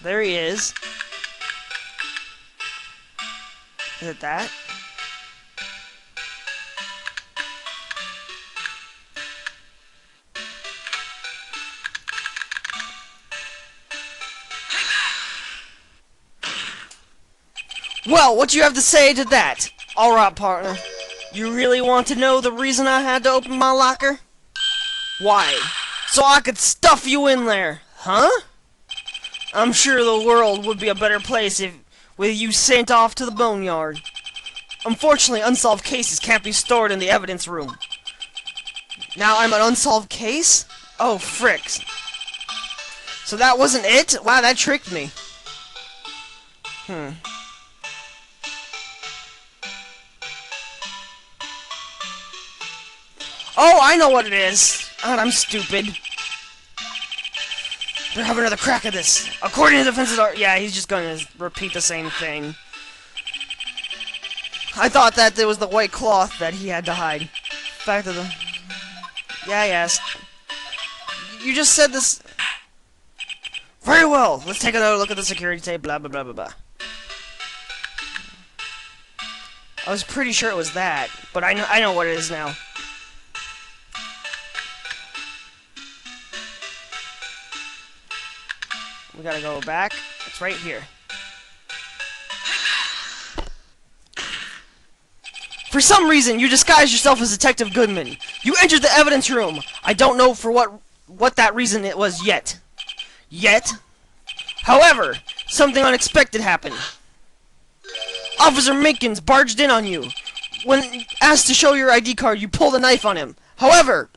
There he is. Is it that? Well, what do you have to say to that? Alright, partner. You really want to know the reason I had to open my locker? Why? So I could stuff you in there, huh? I'm sure the world would be a better place if with you sent off to the boneyard. Unfortunately, unsolved cases can't be stored in the evidence room. Now I'm an unsolved case? Oh, fricks. So that wasn't it? Wow, that tricked me. Oh, I know what it is. God, I'm stupid. Better have another crack at this. According to the defense's yeah, he's just going to repeat the same thing. I thought that there was the white cloth that he had to hide. Fact of the... Yeah, yes. You just said this... Very well. Let's take another look at the security tape. Blah, blah, blah, blah, blah. I was pretty sure it was that, but I know what it is now. We gotta go back. It's right here. For some reason, you disguised yourself as Detective Goodman. You entered the evidence room. I don't know for what that reason it was yet. However, something unexpected happened. Officer Minkins barged in on you. When asked to show your ID card, you pulled a knife on him. However,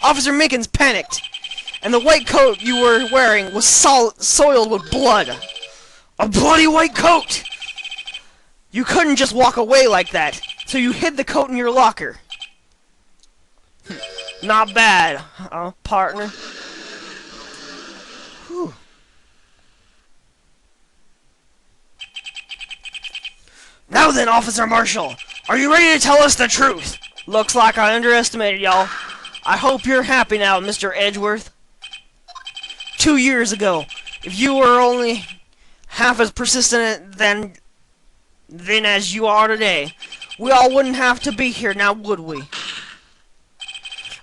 Officer Minkins panicked, and the white coat you were wearing was soiled with blood. A bloody white coat! You couldn't just walk away like that, so you hid the coat in your locker. Not bad, partner? Whew. Now then, Officer Marshall, are you ready to tell us the truth? Looks like I underestimated y'all. I hope you're happy now, Mr. Edgeworth. 2 years ago, if you were only half as persistent then as you are today, we all wouldn't have to be here now, would we?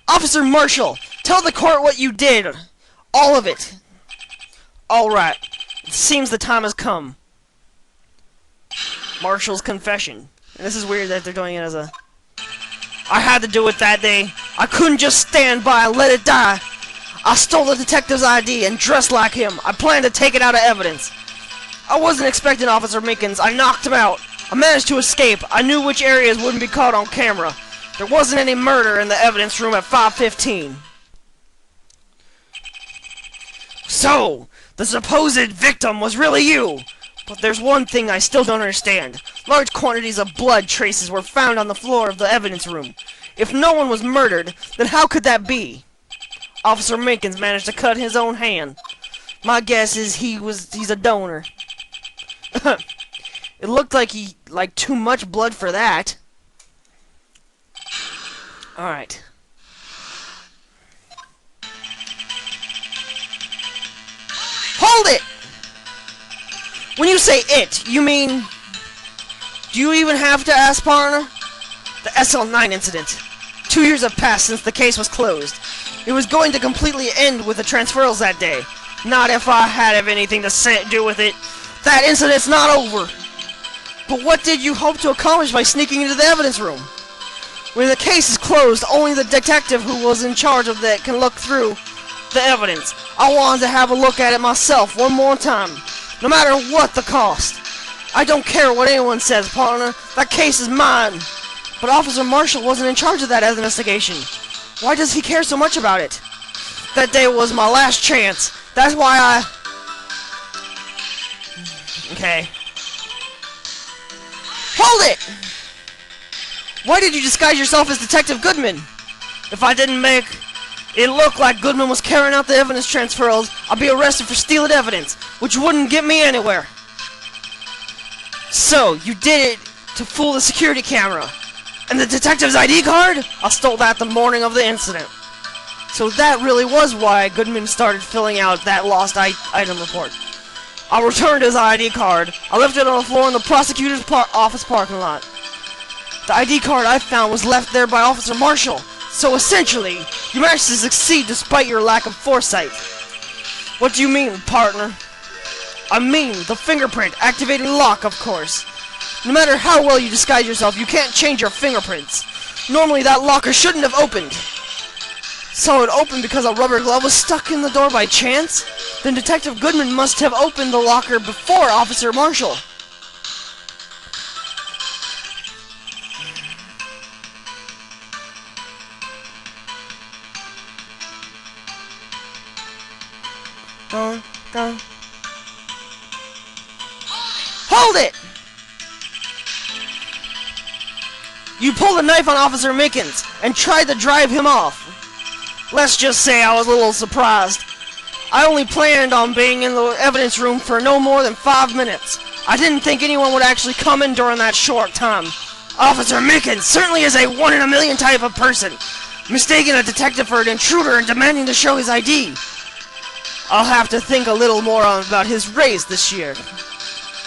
Officer Marshall, tell the court what you did. All of it. Alright. It seems the time has come. Marshall's confession. And this is weird that they're doing it as a... I had to do it that day. I couldn't just stand by and let it die. I stole the detective's ID and dressed like him. I planned to take it out of evidence. I wasn't expecting Officer Minkins. I knocked him out. I managed to escape. I knew which areas wouldn't be caught on camera. There wasn't any murder in the evidence room at 5:15. So, the supposed victim was really you. But there's one thing I still don't understand. Large quantities of blood traces were found on the floor of the evidence room. If no one was murdered, then how could that be? Officer Minkins managed to cut his own hand. My guess is he's a donor. It looked like he liked too much blood for that. Alright. Hold it! When you say it, you mean... Do you even have to ask, partner? The SL9 incident. 2 years have passed since the case was closed. It was going to completely end with the transferals that day. Not if I had anything to do with it. That incident's not over. But what did you hope to accomplish by sneaking into the evidence room? When the case is closed, only the detective who was in charge of that can look through the evidence. I wanted to have a look at it myself one more time, no matter what the cost. I don't care what anyone says, partner. That case is mine. But Officer Marshall wasn't in charge of that investigation. Why does he care so much about it? That day was my last chance. That's why I... Okay. Hold it! Why did you disguise yourself as Detective Goodman? If I didn't make it look like Goodman was carrying out the evidence transfers, I'd be arrested for stealing evidence, which wouldn't get me anywhere. So, you did it to fool the security camera. And the detective's ID card? I stole that the morning of the incident. So that really was why Goodman started filling out that lost item report. I returned his ID card. I left it on the floor in the prosecutor's office parking lot. The ID card I found was left there by Officer Marshall. So essentially, you managed to succeed despite your lack of foresight. What do you mean, partner? I mean, the fingerprint activating lock, of course. No matter how well you disguise yourself, you can't change your fingerprints. Normally that locker shouldn't have opened. So it opened because a rubber glove was stuck in the door by chance? Then Detective Goodman must have opened the locker before Officer Marshall. Hold it! You pulled a knife on Officer Mickens and tried to drive him off. Let's just say I was a little surprised. I only planned on being in the evidence room for no more than 5 minutes. I didn't think anyone would actually come in during that short time. Officer Mickens certainly is a one-in-a-million type of person, mistaking a detective for an intruder and demanding to show his ID. I'll have to think a little more about his race this year.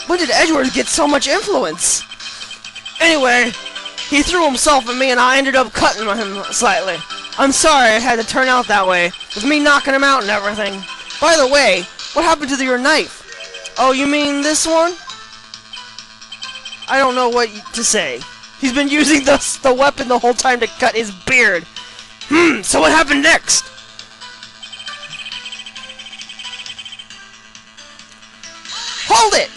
When did Edgeworth get so much influence? Anyway, he threw himself at me and I ended up cutting him slightly. I'm sorry it had to turn out that way, with me knocking him out and everything. By the way, what happened to your knife? Oh, you mean this one? I don't know what to say. He's been using the weapon the whole time to cut his beard. So what happened next? Hold it!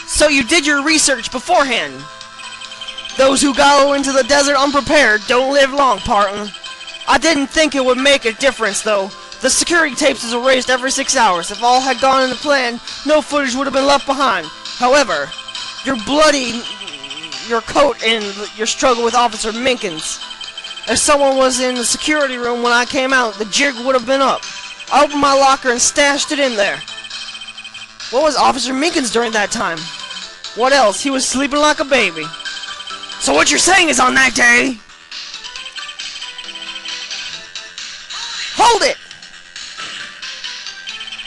So you did your research beforehand. Those who go into the desert unprepared don't live long, partner. I didn't think it would make a difference, though. The security tapes is erased every 6 hours. If all had gone in the plan, no footage would have been left behind. However, your coat and your struggle with Officer Minkins. If someone was in the security room when I came out, the jig would have been up. I opened my locker and stashed it in there. What was Officer Minkins during that time? What else? He was sleeping like a baby. So what you're saying is on that day... Hold it!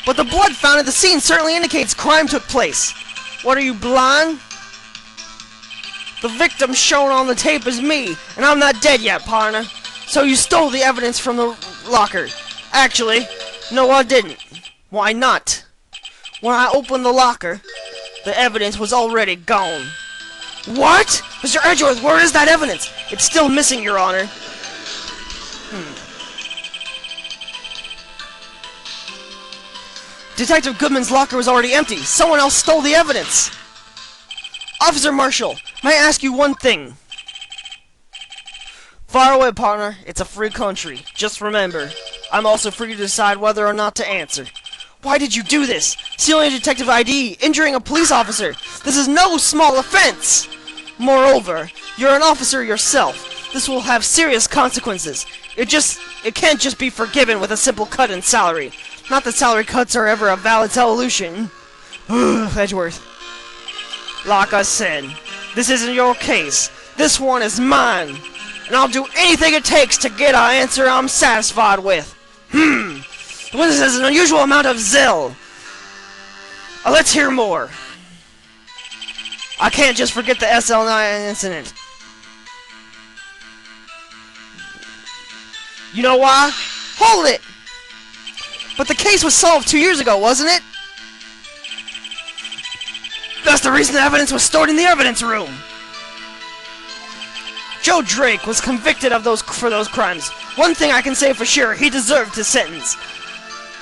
But the blood found at the scene certainly indicates crime took place. What, are you blind? The victim shown on the tape is me, and I'm not dead yet, partner. So you stole the evidence from the locker. Actually, no, I didn't. Why not? When I opened the locker, the evidence was already gone. What? Mr. Edgeworth, where is that evidence? It's still missing, Your Honor. Detective Goodman's locker was already empty. Someone else stole the evidence. Officer Marshall, may I ask you one thing? Fire away, partner. It's a free country. Just remember, I'm also free to decide whether or not to answer. Why did you do this? Stealing a detective ID, injuring a police officer. This is no small offense. Moreover, you're an officer yourself. This will have serious consequences. It can't just be forgiven with a simple cut in salary. Not that salary cuts are ever a valid solution. Edgeworth. Like I said, this isn't your case. This one is mine. And I'll do anything it takes to get an answer I'm satisfied with. This is an unusual amount of zeal. Let's hear more. I can't just forget the SL9 incident. You know why? Hold it! But the case was solved 2 years ago, wasn't it? That's the reason the evidence was stored in the evidence room. Joe Drake was convicted of for those crimes. One thing I can say for sure, he deserved his sentence.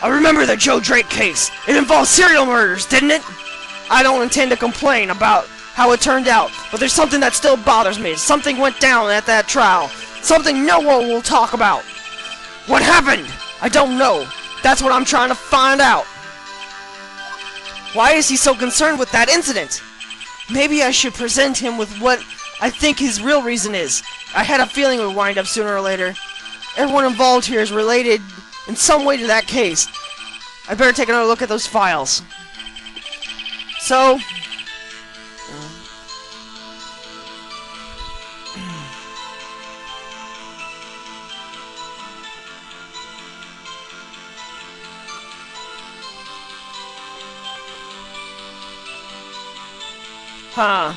I remember the Joe Drake case. It involved serial murders, didn't it? I don't intend to complain about how it turned out, but there's something that still bothers me. Something went down at that trial. Something no one will talk about. What happened? I don't know. That's what I'm trying to find out. Why is he so concerned with that incident? Maybe I should present him with what I think his real reason is. I had a feeling it would wind up sooner or later. Everyone involved here is related in some way to that case. I better take another look at those files. So... Huh.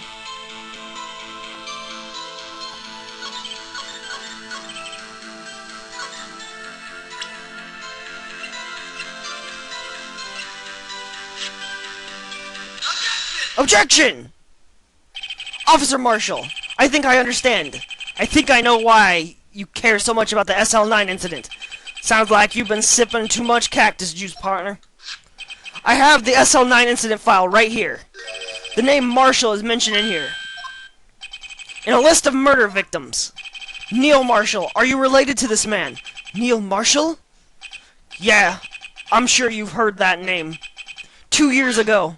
Objection! Officer Marshall, I think I understand. I think I know why you care so much about the SL9 incident. Sounds like you've been sipping too much cactus juice, partner. I have the SL9 incident file right here. The name Marshall is mentioned in here. In a list of murder victims. Neil Marshall, are you related to this man? Neil Marshall? Yeah, I'm sure you've heard that name. 2 years ago,